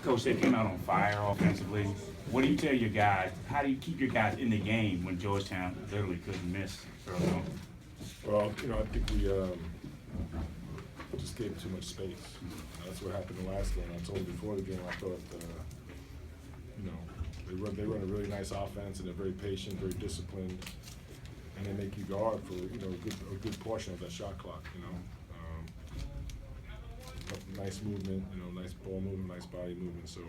Coach, they came out on fire offensively. What do you tell your guys? How do you keep your guys in the game when Georgetown literally couldn't miss early on? Well, I think we just gave too much space. That's what happened in the last game. I told you before the game, I thought, they run a really nice offense, and they're very patient, very disciplined, and they make you guard for, a good portion of that shot clock, Nice movement, nice ball movement, nice body movement. So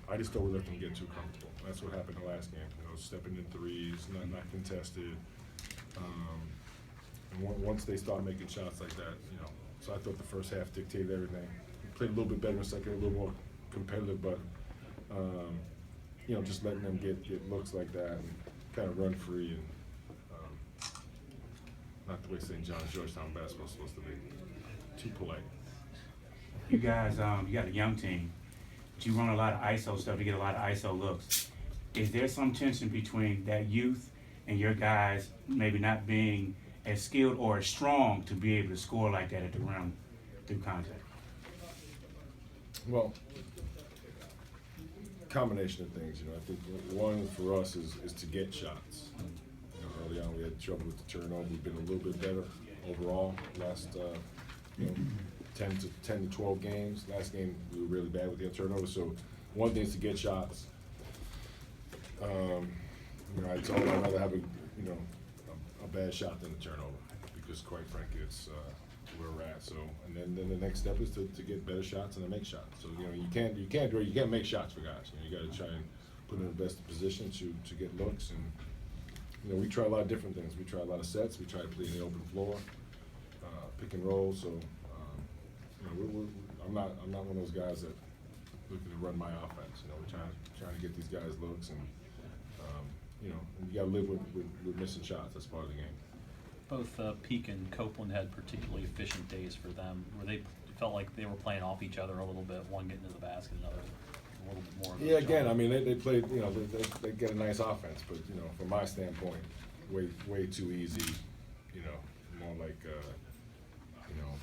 I just thought we let them get too comfortable. That's what happened the last game. Stepping in threes, not contested. And once they start making shots like that, so I thought the first half dictated everything. We played a little bit better in the second, a little more competitive, but just letting them get looks like that and kind of run free and not the way St. John's Georgetown basketball is supposed to be. Too polite. You guys, you got a young team, but you run a lot of ISO stuff to get a lot of ISO looks. Is there some tension between that youth and your guys maybe not being as skilled or as strong to be able to score like that at the rim through contact? Well, combination of things. I think one for us is to get shots. Early on we had trouble with the turnover. We've been a little bit better overall last 10 to 12 games. Last game we were really bad with the turnover. So one thing is to get shots. I'd rather have a bad shot than a turnover, because quite frankly it's where we're at. So and then the next step is to get better shots and to make shots. So you can't make shots for guys. You got to try and put them in the best position to get looks. And we try a lot of different things. We try a lot of sets. We try to play in the open floor, pick and roll. So I'm not one of those guys that looking to run my offense. We're trying to get these guys looks, and you got to live with missing shots. That's part of the game. Both Peak and Copeland had particularly efficient days for them, where they felt like they were playing off each other a little bit, one getting to the basket, another a little bit more. Yeah, again, I mean, they played, they get a nice offense, but, from my standpoint, way too easy, more like,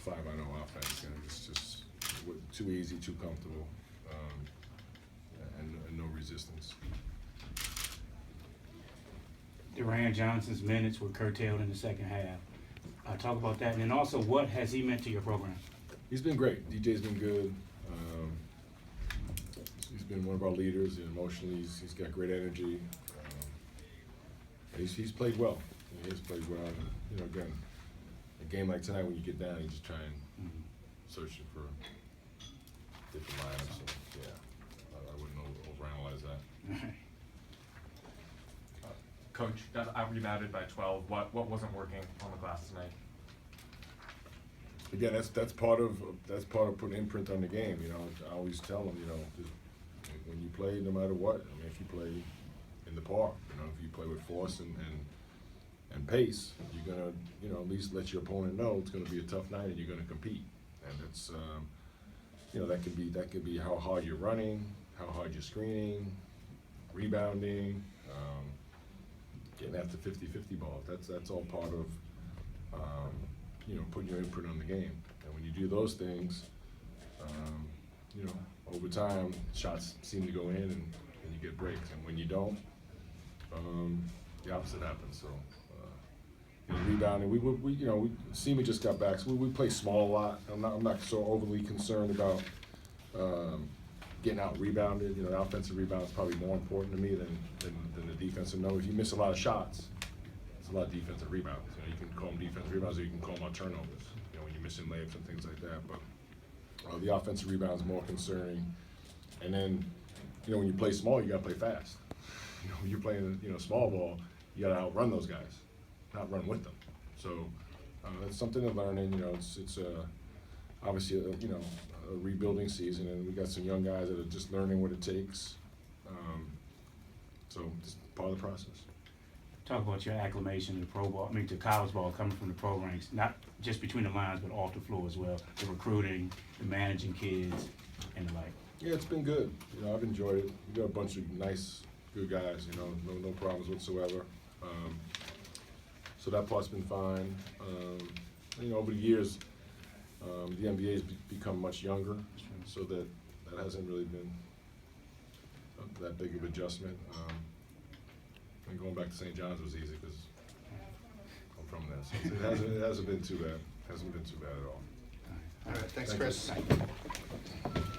5-0 offense, and it's just too easy, too comfortable, and no resistance. DAngelo Johnson's minutes were curtailed in the second half. Talk about that, and then also what has he meant to your program? He's been great. DJ's been good. He's been one of our leaders, and emotionally he's got great energy. He's played well. He's played well. And, again, a game like tonight, when you get down, you just try and search for different lineups. So, yeah, I wouldn't overanalyze that. Coach, got out-rebounded by 12. What wasn't working on the glass tonight? Again, that's part of putting imprint on the game. I always tell them, when you play, no matter what. I mean, if you play in the park, if you play with force and pace, you're gonna, at least let your opponent know it's gonna be a tough night and you're gonna compete. And it's, that could be how hard you're running, how hard you're screening, rebounding. Getting after 50-50 balls. That's all part of putting your imprint on the game. And when you do those things, over time shots seem to go in and you get breaks. And when you don't, the opposite happens. So rebounding, we Semi just got back, so we play small a lot. I'm not so overly concerned about getting out rebounded. The offensive rebound is probably more important to me than the defensive. No, if you miss a lot of shots, it's a lot of defensive rebounds. You can call them defensive rebounds, or you can call them turnovers. When you're missing layups and things like that. But the offensive rebound is more concerning. And then, when you play small, you got to play fast. When you're playing, small ball, you got to outrun those guys, not run with them. So it's something to learn. And it's obviously a rebuilding season, and we got some young guys that are just learning what it takes. So it's part of the process. Talk about your acclimation to pro ball, to college ball, coming from the pro ranks, not just between the lines, but off the floor as well. The recruiting, the managing kids, and the like. Yeah, it's been good. I've enjoyed it. We got a bunch of nice, good guys. No problems whatsoever. So that part's been fine. Over the years, the NBA's become much younger, so that hasn't really been that big of adjustment. And going back to St. John's was easy because I'm from there, so it hasn't been too bad. Hasn't been too bad at all. All right, thanks, Thank you. Chris.